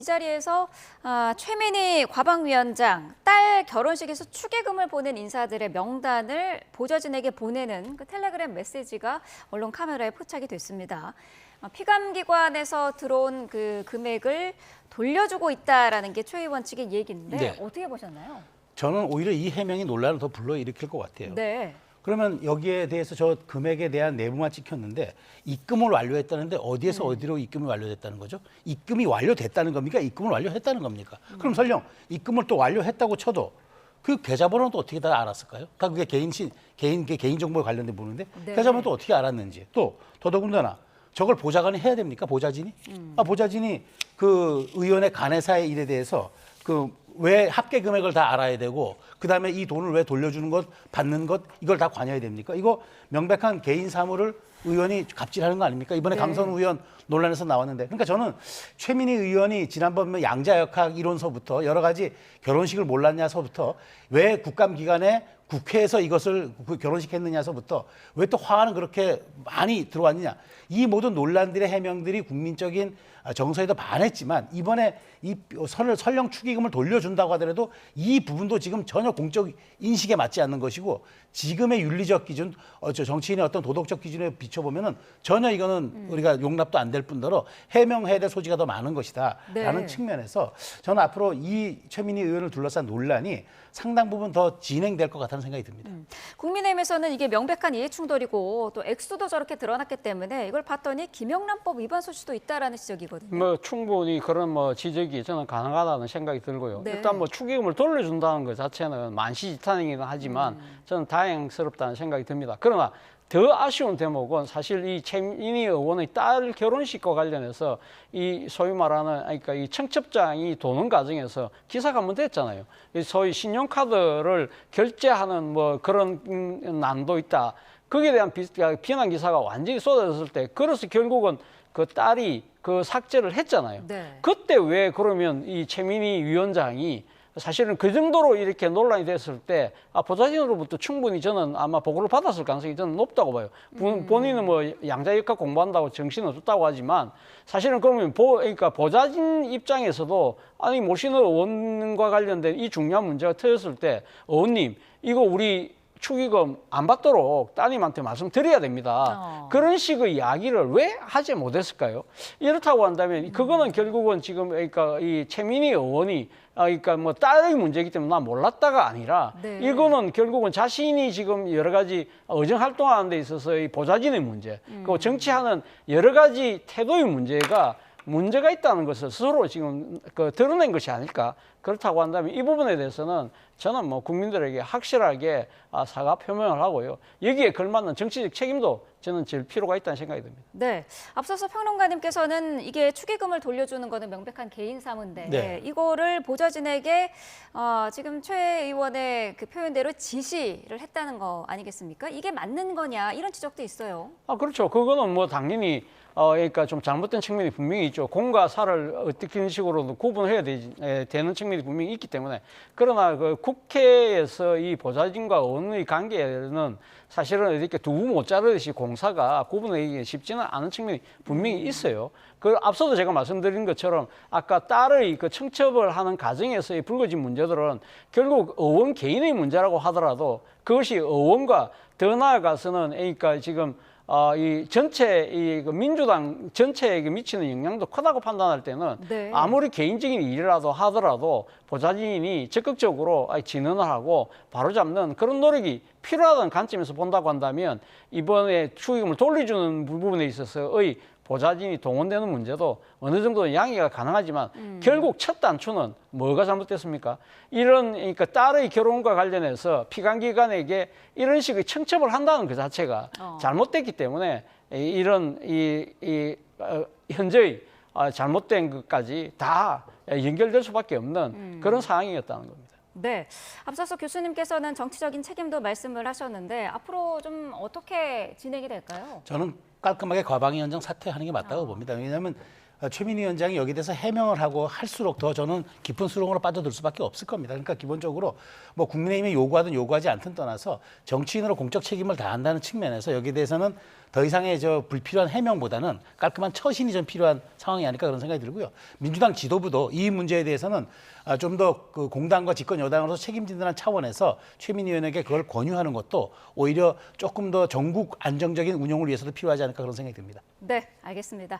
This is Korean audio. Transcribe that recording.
이 자리에서 최민희 과방위원장 딸 결혼식에서 축의금을 보낸 인사들의 명단을 보좌진에게 보내는 그 텔레그램 메시지가 언론 카메라에 포착이 됐습니다. 피감기관에서 들어온 그 금액을 돌려주고 있다라는 게 최 의원 측의 얘기인데 네. 어떻게 보셨나요? 저는 오히려 이 해명이 논란을 더 불러일으킬 것 같아요. 네. 그러면 여기에 대해서 저 금액에 대한 내부만 찍혔는데 입금을 완료했다는데 어디에서 어디로 입금이 완료됐다는 거죠? 입금이 완료됐다는 겁니까? 입금을 완료했다는 겁니까? 그럼 설령 입금을 또 완료했다고 쳐도 그 계좌번호는 또 어떻게 다 알았을까요? 다 그게 개인 정보에 관련된 부분인데 네. 계좌번호 또 어떻게 알았는지 또 더더군다나 저걸 보좌관이 해야 됩니까? 보좌진이? 보좌진이 그 의원의 간해사의 일에 대해서 그 왜 합계 금액을 다 알아야 되고 그다음에 이 돈을 왜 돌려주는 것, 받는 것 이걸 다 관여해야 됩니까? 이거 명백한 개인 사무를 의원이 갑질하는 거 아닙니까? 이번에 네. 강선우 의원 논란에서 나왔는데 그러니까 저는 최민희 의원이 지난번 양자역학 이론서부터 여러 가지 결혼식을 몰랐냐서부터 왜 국감기간에 국회에서 이것을 결혼식 했느냐서부터 왜 또 화가 그렇게 많이 들어왔느냐. 이 모든 논란들의 해명들이 국민적인 정서에도 반했지만 이번에 이 설령 축의금을 돌려준다고 하더라도 이 부분도 지금 전혀 공적 인식에 맞지 않는 것이고 지금의 윤리적 기준, 정치인의 어떤 도덕적 기준에 비춰보면은 전혀 이거는 우리가 용납도 안 될 뿐더러 해명해야 될 소지가 더 많은 것이다라는 네. 측면에서 저는 앞으로 이 최민희 의원을 둘러싼 논란이 상당 부분 더 진행될 것 같다는 생각이 듭니다. 국민의힘에서는 이게 명백한 이해충돌이고 또 액수도 저렇게 드러났기 때문에 이걸 봤더니 김영란법 위반 소지도 있다라는 지적이거든요. 뭐 충분히 그런 뭐 지적이 저는 가능하다는 생각이 들고요. 네. 일단 뭐 축의금을 돌려준다는 것 자체는 만시지탄이긴 하지만 저는 다행스럽다는 생각이 듭니다. 그러나 더 아쉬운 대목은 사실 이 최민희 의원의 딸 결혼식과 관련해서 이 소위 말하는 그러니까 이 청첩장이 도는 과정에서 기사가 한번 됐잖아요. 이 소위 신용카드를 결제하는 뭐 그런 난도 있다. 거기에 대한 비난 기사가 완전히 쏟아졌을 때 그래서 결국은 그 딸이 그 삭제를 했잖아요. 네. 그때 왜 그러면 이 최민희 위원장이 사실은 그 정도로 이렇게 논란이 됐을 때 보좌진으로부터 충분히 저는 아마 보고를 받았을 가능성이 저는 높다고 봐요. 본인은 뭐 양자역학 공부한다고 정신은 없다고 하지만 사실은 그러면 그러니까 보좌진 입장에서도 아니 모신 의원과 관련된 이 중요한 문제가 터졌을 때 의원님 이거 우리 축의금 안 받도록 따님한테 말씀드려야 됩니다. 그런 식의 이야기를 왜 하지 못했을까요? 이렇다고 한다면 그거는 결국은 지금 그러니까 이 최민희 의원이 그러니까 뭐 딸의 문제이기 때문에 난 몰랐다가 아니라 네. 이거는 결국은 자신이 지금 여러 가지 의정 활동하는 데 있어서의 보좌진의 문제, 그리고 정치하는 여러 가지 태도의 문제가 있다는 것을 스스로 지금 드러낸 것이 아닐까. 그렇다고 한다면 이 부분에 대해서는 저는 뭐 국민들에게 확실하게 사과 표명을 하고요. 여기에 걸맞는 정치적 책임도 저는 질 필요가 있다는 생각이 듭니다. 네, 앞서서 평론가님께서는 이게 축의금을 돌려주는 거는 명백한 개인 사무인데 네. 이거를 보좌진에게 지금 최 의원의 그 표현대로 지시를 했다는 거 아니겠습니까? 이게 맞는 거냐 이런 지적도 있어요. 그렇죠. 그거는 뭐 당연히 그러니까 좀 잘못된 측면이 분명히 있죠. 공과 사를 어떻게 식으로도 구분해야 되는 측면이 분명히 있기 때문에 그러나 그 국회에서 이 보좌진과 의원의 관계는 사실은 이렇게 두부 못 자르듯이 공사가 구분하기 쉽지는 않은 측면이 분명히 있어요. 그 앞서도 제가 말씀드린 것처럼 아까 딸의 그 청첩을 하는 과정에서의 불거진 문제들은 결국 의원 개인의 문제라고 하더라도 그것이 의원과 더 나아가서는 그러니까 지금 이 전체 이 민주당 전체에게 미치는 영향도 크다고 판단할 때는 네. 아무리 개인적인 일이라도 하더라도 보좌진이 적극적으로 진언을 하고 바로잡는 그런 노력이 필요하다는 관점에서 본다고 한다면 이번에 축의금을 돌려주는 부분에 있어서의 보좌진이 동원되는 문제도 어느 정도 양해가 가능하지만 결국 첫 단추는 뭐가 잘못됐습니까? 그러니까 딸의 결혼과 관련해서 피감기관에게 이런 식의 청첩을 한다는 그 자체가 잘못됐기 때문에 이런 현재의 잘못된 것까지 다 연결될 수밖에 없는 그런 상황이었다는 겁니다. 네, 앞서서 교수님께서는 정치적인 책임도 말씀을 하셨는데 앞으로 좀 어떻게 진행이 될까요? 저는 깔끔하게 과방위원장 사퇴하는 게 맞다고 봅니다. 왜냐하면 최민희 위원장이 여기에 대해서 해명을 하고 할수록 더 저는 깊은 수렁으로 빠져들 수밖에 없을 겁니다. 그러니까 기본적으로 뭐 국민의힘이 요구하든 요구하지 않든 떠나서 정치인으로 공적 책임을 다한다는 측면에서 여기에 대해서는 더 이상의 불필요한 해명보다는 깔끔한 처신이 좀 필요한 상황이 아닐까 그런 생각이 들고요. 민주당 지도부도 이 문제에 대해서는 좀 더 그 공당과 집권 여당으로서 책임진다는 차원에서 최민희 의원에게 그걸 권유하는 것도 오히려 조금 더 전국 안정적인 운영을 위해서도 필요하지 않을까 그런 생각이 듭니다. 네, 알겠습니다.